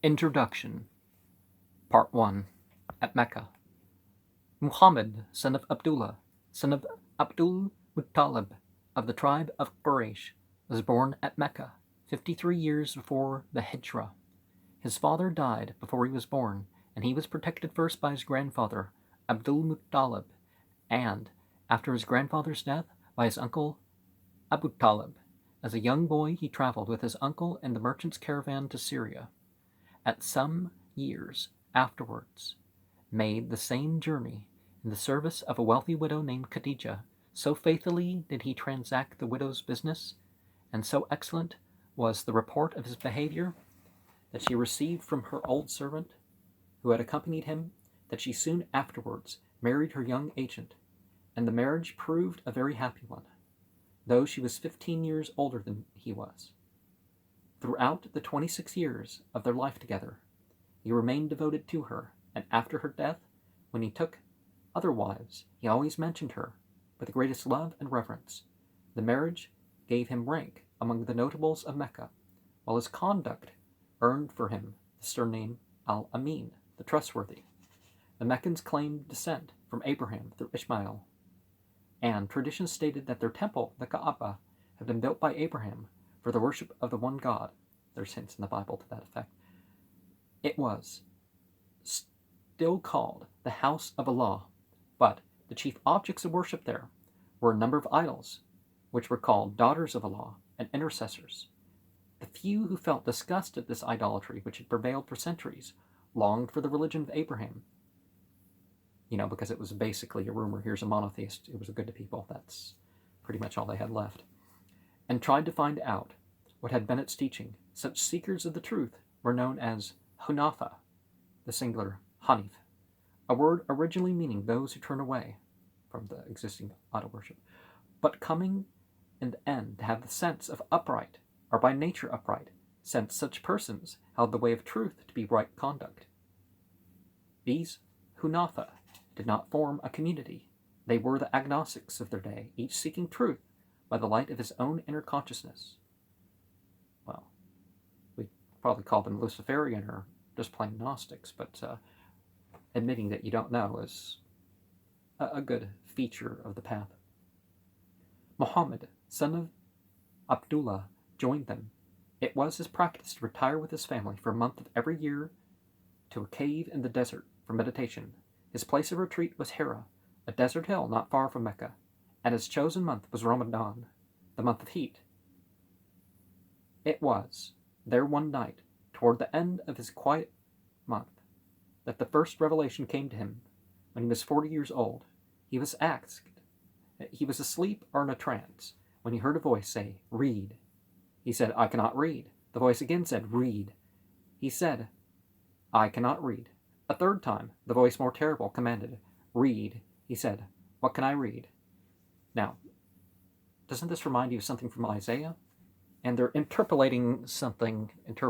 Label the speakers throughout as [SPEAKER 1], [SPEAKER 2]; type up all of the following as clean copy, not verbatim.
[SPEAKER 1] Introduction. Part 1. At Mecca. Muhammad, son of Abdullah, son of Abdul Muttalib, of the tribe of Quraysh, was born at Mecca 53 years before the Hijrah. His father died before he was born, and he was protected first by his grandfather, Abdul Muttalib, and, after his grandfather's death, by his uncle Abu Talib. As a young boy, he traveled with his uncle in the merchant's caravan to Syria. At some years afterwards, made the same journey in the service of a wealthy widow named Khadijah. So faithfully did he transact the widow's business, and so excellent was the report of his behavior that she received from her old servant, who had accompanied him, that she soon afterwards married her young agent, and the marriage proved a very happy one, though she was 15 years older than he was. Throughout the 26 years of their life together, he remained devoted to her, and after her death, when he took other wives, he always mentioned her with the greatest love and reverence. The marriage gave him rank among the notables of Mecca, while his conduct earned for him the surname Al-Amin, the trustworthy. The Meccans claimed descent from Abraham through Ishmael, and tradition stated that their temple, the Kaaba, had been built by Abraham for the worship of the one God. There's hints in the Bible to that effect. It was still called the House of Allah, but the chief objects of worship there were a number of idols, which were called daughters of Allah and intercessors. The few who felt disgust at this idolatry, which had prevailed for centuries, longed for the religion of Abraham. Because it was basically a rumor, here's a monotheist who was good to people. That's pretty much all they had left. And tried to find out what had been its teaching. Such seekers of the truth were known as Hunafa, the singular Hanif, a word originally meaning those who turn away from the existing idol worship, but coming in the end to have the sense of upright, or by nature upright, since such persons held the way of truth to be right conduct. These Hunafa did not form a community. They were the agnostics of their day, each seeking truth by the light of his own inner consciousness. Well, we probably call them Luciferian or just plain Gnostics, but admitting that you don't know is a good feature of the path. Muhammad, son of Abdullah, joined them. It was his practice to retire with his family for a month of every year to a cave in the desert for meditation. His place of retreat was Hira, a desert hill not far from Mecca, and his chosen month was Ramadan, the month of heat. It was there one night, toward the end of his quiet month, that the first revelation came to him. When he was 40 years old, he was asked, he was asleep or in a trance, when he heard a voice say, "Read." He said, "I cannot read." The voice again said, "Read." He said, "I cannot read." A third time, the voice more terrible commanded, "Read." He said, "What can I read?" Now, doesn't this remind you of something from Isaiah? And they're interpolating something, it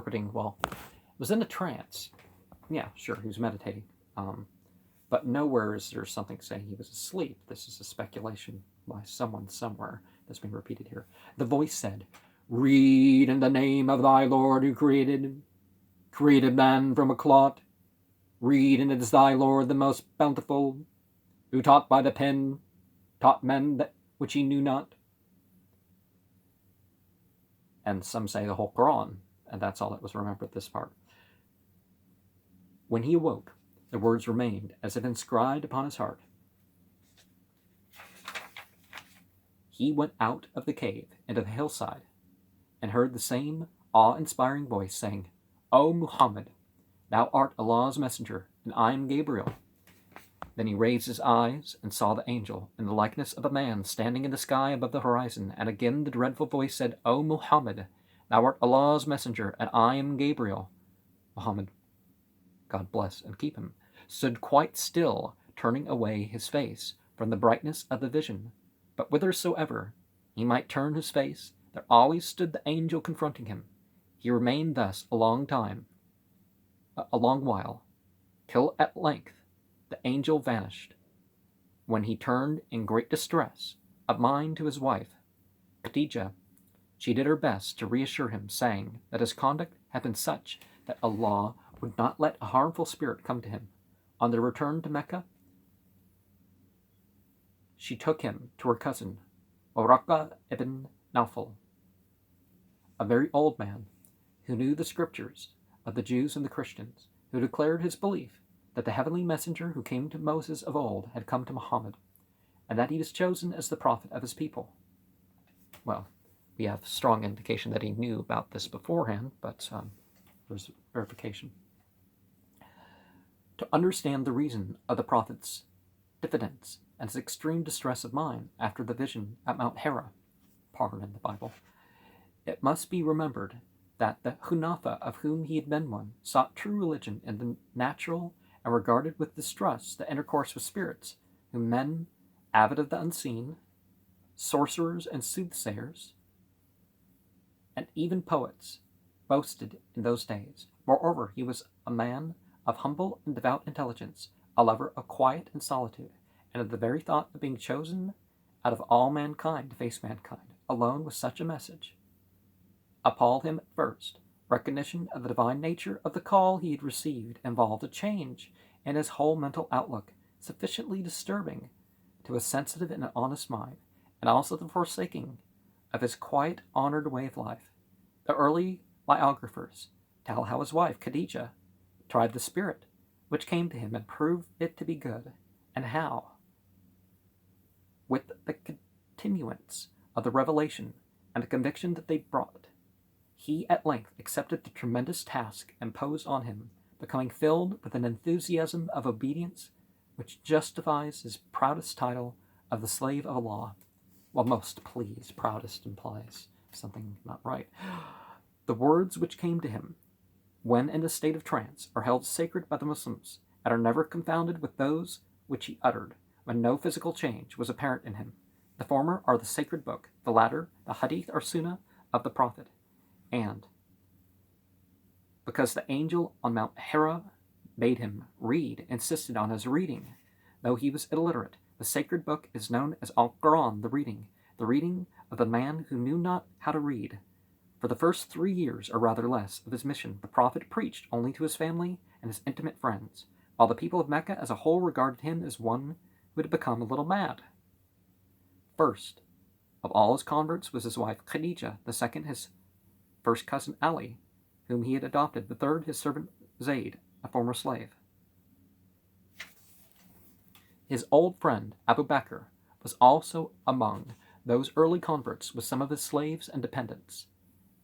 [SPEAKER 1] was in a trance. Yeah, sure, he was meditating. But nowhere is there something saying he was asleep. This is a speculation by someone somewhere that's being repeated here. The voice said, "Read in the name of thy Lord who created man from a clot. Read, and it is thy Lord the most bountiful, who taught by the pen, taught men that which he knew not." And some say the whole Qur'an, and that's all that was remembered, this part. When he awoke, the words remained as if inscribed upon his heart. He went out of the cave into the hillside, and heard the same awe-inspiring voice saying, "O Muhammad, thou art Allah's messenger, and I am Gabriel." Then he raised his eyes and saw the angel in the likeness of a man standing in the sky above the horizon, and again the dreadful voice said, "O Muhammad, thou art Allah's messenger, and I am Gabriel." Muhammad, God bless and keep him, stood quite still, turning away his face from the brightness of the vision. But whithersoever he might turn his face, there always stood the angel confronting him. He remained thus a long while, till at length the angel vanished, when he turned in great distress of mind to his wife, Khadijah. She did her best to reassure him, saying that his conduct had been such that Allah would not let a harmful spirit come to him. On their return to Mecca, she took him to her cousin, Waraqah ibn Nawfal, a very old man who knew the scriptures of the Jews and the Christians, who declared his belief that the heavenly messenger who came to Moses of old had come to Muhammad, and that he was chosen as the prophet of his people. Well, we have strong indication that he knew about this beforehand, but there's verification. To understand the reason of the prophet's diffidence and his extreme distress of mind after the vision at Mount Hira, pardon in the Bible, it must be remembered that the Hunafa, of whom he had been one, sought true religion in the natural and regarded with distrust the intercourse with spirits, whom men, avid of the unseen, sorcerers and soothsayers, and even poets, boasted in those days. Moreover, he was a man of humble and devout intelligence, a lover of quiet and solitude, and of the very thought of being chosen out of all mankind to face mankind alone with such a message appalled him at first. Recognition of the divine nature of the call he had received involved a change in his whole mental outlook, sufficiently disturbing to a sensitive and honest mind, and also the forsaking of his quiet, honored way of life. The early biographers tell how his wife, Khadijah, tried the spirit which came to him and proved it to be good, and how, with the continuance of the revelation and the conviction that they brought, he at length accepted the tremendous task imposed on him, becoming filled with an enthusiasm of obedience which justifies his proudest title of the slave of Allah. Well, most please, proudest implies something not right. The words which came to him when in a state of trance are held sacred by the Muslims and are never confounded with those which he uttered when no physical change was apparent in him. The former are the sacred book, the latter the hadith or sunnah of the Prophet. And because the angel on Mount Hira made him read, insisted on his reading, though he was illiterate, the sacred book is known as Al-Qur'an, the reading of the man who knew not how to read. For the first 3 years, or rather less, of his mission, the Prophet preached only to his family and his intimate friends, while the people of Mecca as a whole regarded him as one who had become a little mad. First of all his converts was his wife Khadijah, the second his first cousin Ali, whom he had adopted, the third his servant Zayd, a former slave. His old friend Abu Bakr was also among those early converts with some of his slaves and dependents.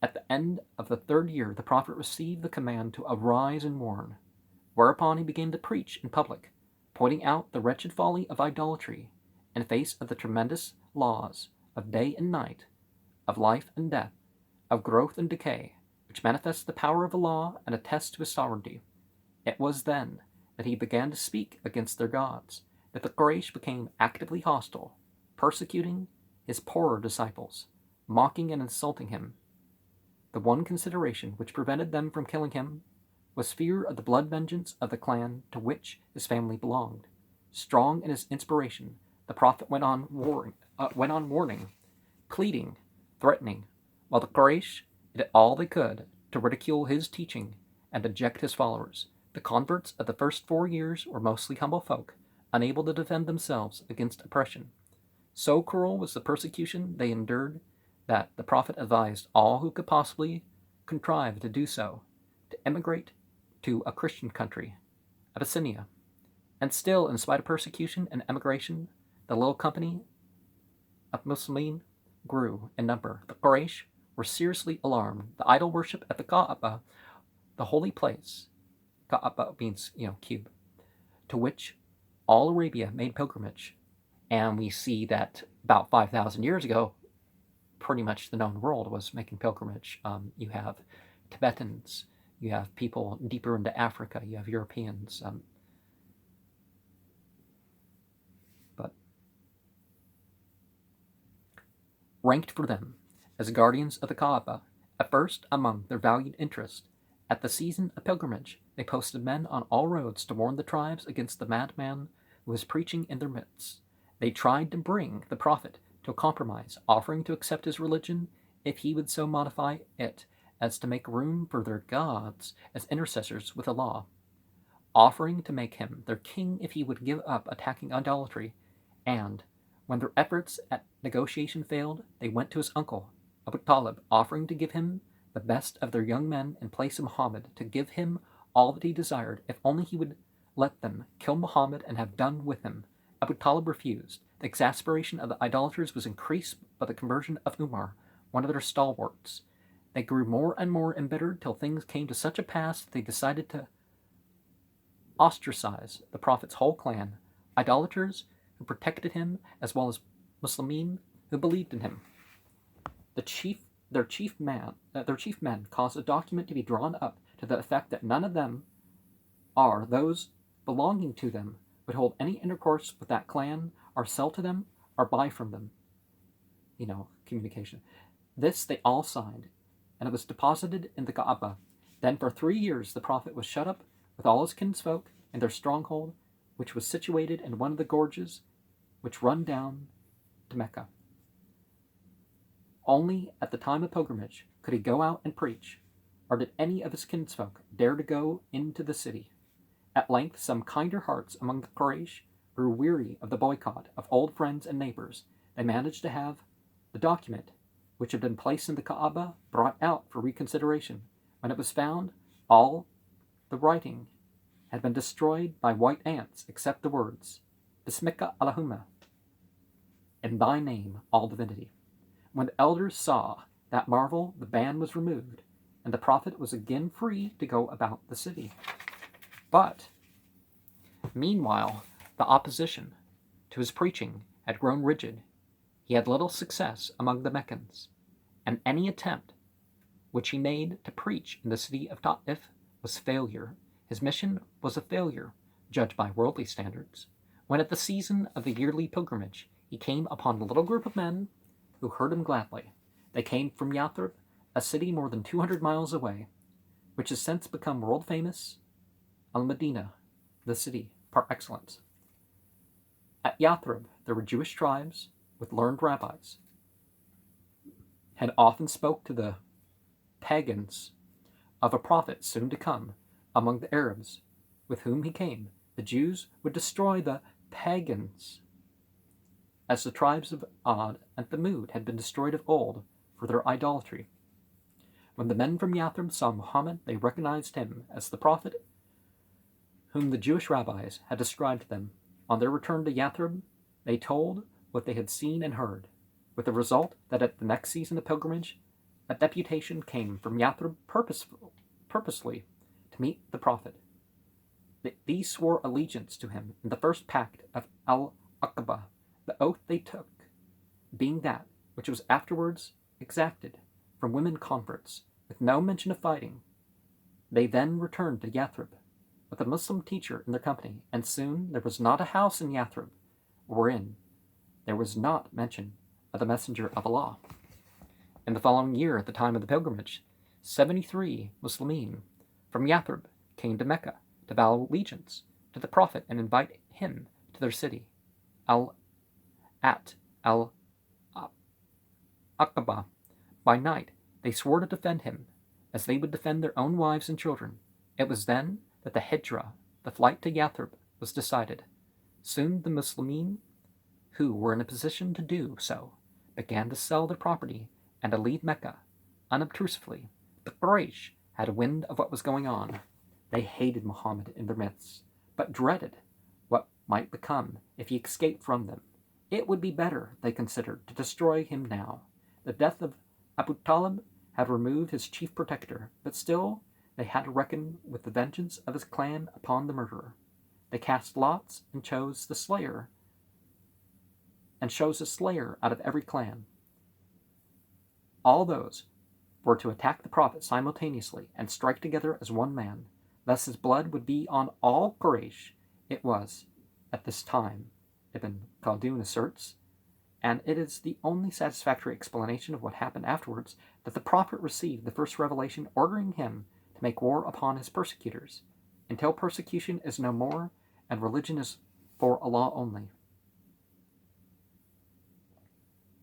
[SPEAKER 1] At the end of the 3rd year, the Prophet received the command to arise and mourn, whereupon he began to preach in public, pointing out the wretched folly of idolatry in face of the tremendous laws of day and night, of life and death, of growth and decay, which manifest the power of Allah and attest to his sovereignty. It was then that he began to speak against their gods, that the Quraysh became actively hostile, persecuting his poorer disciples, mocking and insulting him. The one consideration which prevented them from killing him was fear of the blood vengeance of the clan to which his family belonged. Strong in his inspiration, the Prophet went on warning, pleading, threatening, while the Quraysh did all they could to ridicule his teaching and eject his followers. The converts of the first 4 years were mostly humble folk, unable to defend themselves against oppression. So cruel was the persecution they endured that the Prophet advised all who could possibly contrive to do so to emigrate to a Christian country, Abyssinia. And still, in spite of persecution and emigration, the little company of Muslimin grew in number. The Quraysh were seriously alarmed. The idol worship at the Kaaba, the holy place, Kaaba means, cube, to which all Arabia made pilgrimage. And we see that about 5,000 years ago, pretty much the known world was making pilgrimage. You have Tibetans, you have people deeper into Africa, you have Europeans. But ranked for them as guardians of the Kaaba, at first among their valued interest, at the season of pilgrimage, they posted men on all roads to warn the tribes against the madman who was preaching in their midst. They tried to bring the Prophet to a compromise, offering to accept his religion if he would so modify it as to make room for their gods as intercessors with Allah, offering to make him their king if he would give up attacking idolatry, and, when their efforts at negotiation failed, they went to his uncle, Abu Talib, offering to give him the best of their young men in place of Muhammad, to give him all that he desired, if only he would let them kill Muhammad and have done with him. Abu Talib refused. The exasperation of the idolaters was increased by the conversion of Umar, one of their stalwarts. They grew more and more embittered till things came to such a pass that they decided to ostracize the Prophet's whole clan, idolaters who protected him as well as Muslimin who believed in him. Their chief men caused a document to be drawn up to the effect that none of them or those belonging to them would hold any intercourse with that clan or sell to them or buy from them. Communication. This they all signed, and it was deposited in the Kaaba. Then for 3 years the Prophet was shut up with all his kinsfolk in their stronghold, which was situated in one of the gorges which run down to Mecca. Only at the time of pilgrimage could he go out and preach, or did any of his kinsfolk dare to go into the city. At length some kinder hearts among the Quraysh grew weary of the boycott of old friends and neighbors. They managed to have the document, which had been placed in the Kaaba, brought out for reconsideration. When it was found, all the writing had been destroyed by white ants, except the words, Bismika Allahumma, in thy name, all divinity. When the elders saw that marvel, the ban was removed, and the Prophet was again free to go about the city. But, meanwhile, the opposition to his preaching had grown rigid. He had little success among the Meccans, and any attempt which he made to preach in the city of Ta'if was failure. His mission was a failure, judged by worldly standards. When at the season of the yearly pilgrimage, he came upon a little group of men who heard him gladly. They came from Yathrib, a city more than 200 miles away, which has since become world famous, Al-Medina, the city par excellence. At Yathrib, there were Jewish tribes with learned rabbis, had often spoke to the pagans of a prophet soon to come. Among the Arabs with whom he came, the Jews would destroy the pagans, as the tribes of Ad and Thamud had been destroyed of old for their idolatry. When the men from Yathrib saw Muhammad, they recognized him as the prophet whom the Jewish rabbis had described to them. On their return to Yathrib, they told what they had seen and heard, with the result that at the next season of pilgrimage, a deputation came from Yathrib purposely to meet the Prophet. These swore allegiance to him in the first pact of Al-Aqaba, the oath they took being that which was afterwards exacted from women converts, with no mention of fighting. They then returned to Yathrib, with a Muslim teacher in their company, and soon there was not a house in Yathrib wherein there was not mention of the Messenger of Allah. In the following year, at the time of the pilgrimage, 73 Muslimin from Yathrib came to Mecca to vow allegiance to the Prophet and invite him to their city. At Al-Aqaba, by night, they swore to defend him, as they would defend their own wives and children. It was then that the Hijra, the flight to Yathrib, was decided. Soon the Muslimin, who were in a position to do so, began to sell their property and to leave Mecca unobtrusively. The Quraysh had a wind of what was going on. They hated Muhammad in their midst, but dreaded what might become if he escaped from them. It would be better, they considered, to destroy him now. The death of Abu Talib had removed his chief protector, but still they had to reckon with the vengeance of his clan upon the murderer. They cast lots and chose a slayer out of every clan. All those were to attack the Prophet simultaneously and strike together as one man. Thus his blood would be on all Quraysh. It was, at this time, Ibn Khaldun asserts, and it is the only satisfactory explanation of what happened afterwards, that the Prophet received the first revelation ordering him to make war upon his persecutors, until persecution is no more and religion is for Allah only.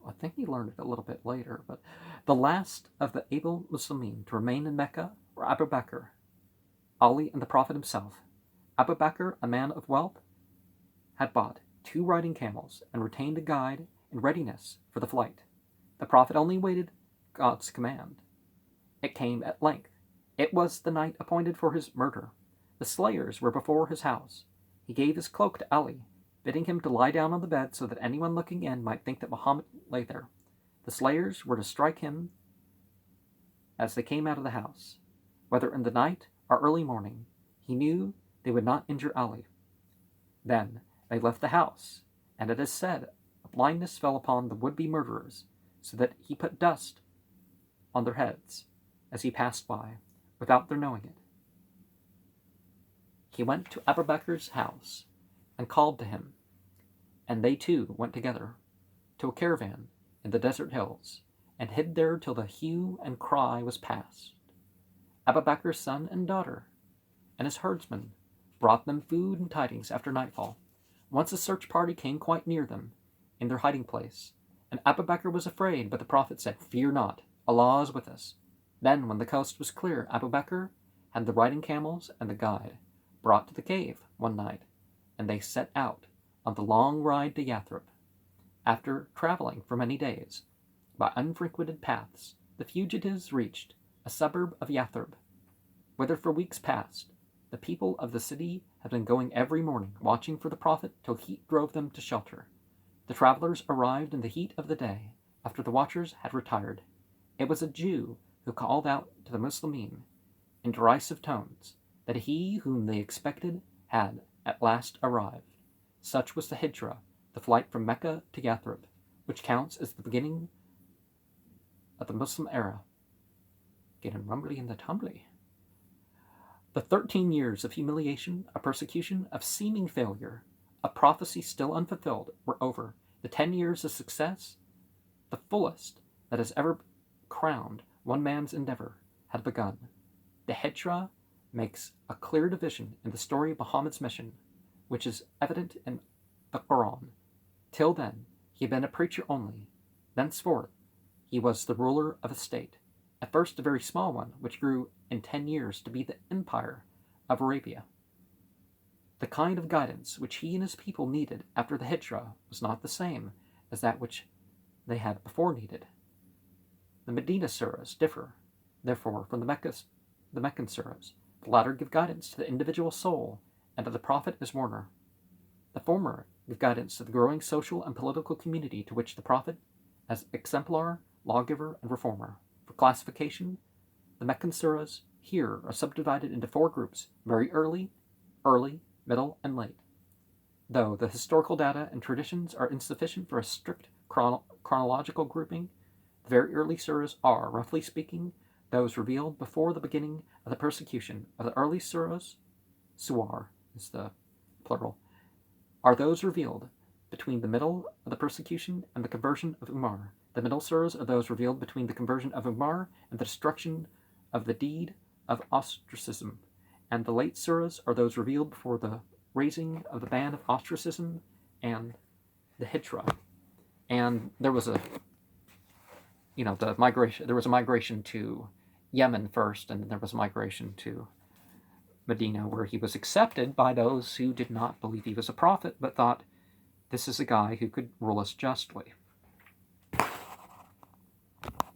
[SPEAKER 1] I think he learned it a little bit later, but the last of the able Muslimin to remain in Mecca were Abu Bakr, Ali, and the Prophet himself. Abu Bakr, a man of wealth, had bought 2 riding camels and retained a guide in readiness for the flight. The Prophet only waited God's command. It came at length. It was the night appointed for his murder. The slayers were before his house. He gave his cloak to Ali, bidding him to lie down on the bed so that anyone looking in might think that Muhammad lay there. The slayers were to strike him as they came out of the house. Whether in the night or early morning, he knew they would not injure Ali. Then they left the house, and it is said a blindness fell upon the would-be murderers, so that he put dust on their heads as he passed by, without their knowing it. He went to Abu Bakr's house and called to him, and they too went together to a caravan in the desert hills, and hid there till the hue and cry was past. Abu Bakr's son and daughter and his herdsmen brought them food and tidings after nightfall. Once a search party came quite near them in their hiding place, and Abu Bakr was afraid, but the Prophet said, "Fear not, Allah is with us." Then, when the coast was clear, Abu Bakr had the riding camels and the guide brought to the cave one night, and they set out on the long ride to Yathrib. After traveling for many days by unfrequented paths, the fugitives reached a suburb of Yathrib, whither for weeks past the people of the city had been going every morning, watching for the Prophet till heat drove them to shelter. The travelers arrived in the heat of the day, after the watchers had retired. It was a Jew who called out to the Muslimin in derisive tones that he whom they expected had at last arrived. Such was the Hijra, the flight from Mecca to Yathrib, which counts as the beginning of the Muslim era. Getting rumbly in the tumbly. The 13 years of humiliation, of persecution, of seeming failure, of prophecy still unfulfilled, were over. The 10 years of success, the fullest that has ever crowned one man's endeavor, had begun. The Hijra makes a clear division in the story of Muhammad's mission, which is evident in the Qur'an. Till then, he had been a preacher only. Thenceforth, he was the ruler of a state, at first a very small one, which grew in 10 years to be the empire of Arabia. The kind of guidance which he and his people needed after the Hijra was not the same as that which they had before needed. The Medina surahs differ, therefore, from the Meccan surahs. The latter give guidance to the individual soul and to the Prophet as warner. The former give guidance to the growing social and political community to which the Prophet as exemplar, lawgiver, and reformer. For classification, the Meccan surahs here are subdivided into 4 groups: very early, middle, and late. Though the historical data and traditions are insufficient for a strict chronological grouping, the very early surahs are, roughly speaking, those revealed before the beginning of the persecution. Of the early surahs, suwar is the plural, are those revealed between the middle of the persecution and the conversion of Umar. The middle surahs are those revealed between the conversion of Umar and the destruction of the deed of ostracism, and the late surahs are those revealed before the raising of the ban of ostracism and the Hijra. And there was a migration to Yemen first, and then there was a migration to Medina, where he was accepted by those who did not believe he was a prophet, but thought, this is a guy who could rule us justly.